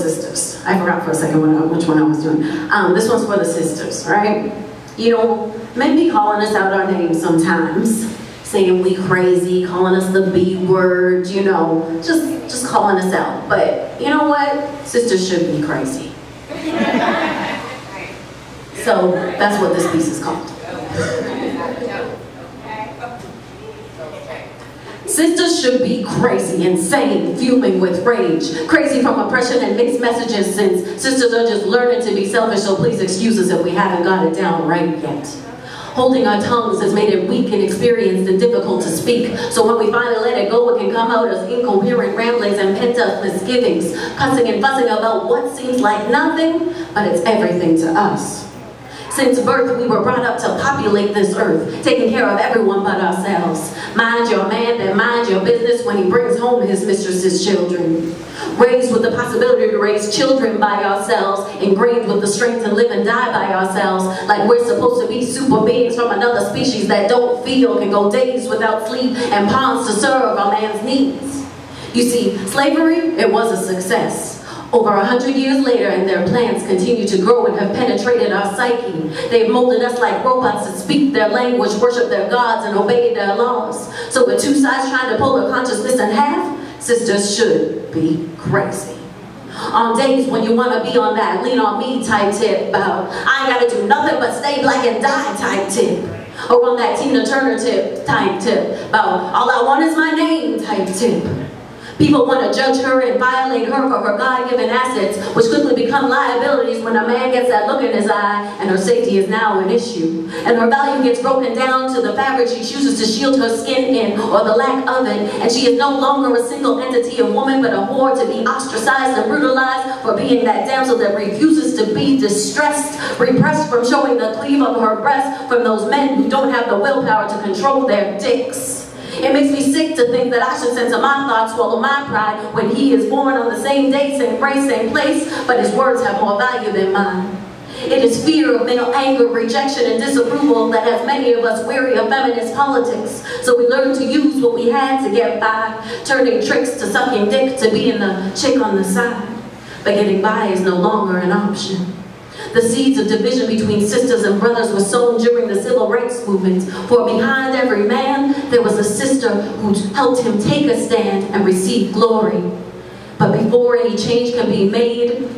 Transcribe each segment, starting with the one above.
sisters. I forgot for a second which one I was doing. This one's for the sisters, right? You know, men be calling us out our names sometimes, saying we crazy, calling us the B word, you know, just calling us out. But you know what? Sisters should be crazy. So that's what this piece is called. Sisters should be crazy, insane, fuming with rage, crazy from oppression and mixed messages, since sisters are just learning to be selfish, so please excuse us if we haven't got it down right yet. Holding our tongues has made it weak, inexperienced, and difficult to speak. So when we finally let it go, it can come out as incoherent ramblings and pent-up misgivings, cussing and fussing about what seems like nothing, but it's everything to us. Since birth, we were brought up to populate this earth, taking care of everyone but ourselves. Mind your man, then mind your business when he brings home his mistress's children. Raised with the possibility to raise children by ourselves, ingrained with the strength to live and die by ourselves, like we're supposed to be super beings from another species that don't feel, can go days without sleep, and pawns to serve a man's needs. You see, slavery, it was a success. Over 100 years later, and their plans continue to grow and have penetrated our psyche. They've molded us like robots that speak their language, worship their gods, and obey their laws. So with two sides trying to pull our consciousness in half, sisters should be crazy. On days when you want to be on that lean on me type tip, about I ain't got to do nothing but stay black and die type tip. Or on that Tina Turner type tip, about all I want is my name type tip. People want to judge her and violate her for her God-given assets, which quickly become liabilities when a man gets that look in his eye and her safety is now an issue. And her value gets broken down to the fabric she chooses to shield her skin in, or the lack of it, and she is no longer a single entity of woman, but a whore to be ostracized and brutalized for being that damsel that refuses to be distressed, repressed from showing the cleave of her breast from those men who don't have the willpower to control their dicks. It makes me sick to think that I should censor my thoughts, swallow my pride, when he is born on the same day, same race, same place, but his words have more value than mine. It is fear of male anger, rejection, and disapproval that has many of us weary of feminist politics. So we learn to use what we had to get by, turning tricks to sucking dick to being the chick on the side. But getting by is no longer an option. The seeds of division between sisters and brothers were sown during the civil rights movement, for behind every man there was a sister who helped him take a stand and receive glory. But before any change can be made,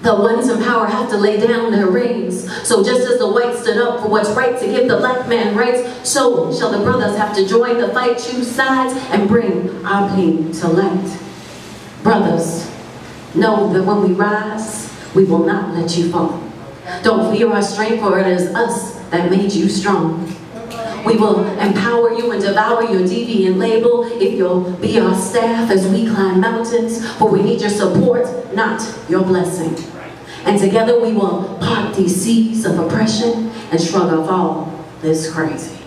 the ones in power have to lay down their reins. So just as the whites stood up for what's right to give the black man rights, so shall the brothers have to join the fight, choose sides, and bring our pain to light. Brothers, know that when we rise, we will not let you fall. Don't fear our strength, for it is us that made you strong. We will empower you and devour your deviant label if you'll be our staff as we climb mountains, for we need your support, not your blessing. And together we will part these seas of oppression and shrug off all this crazy.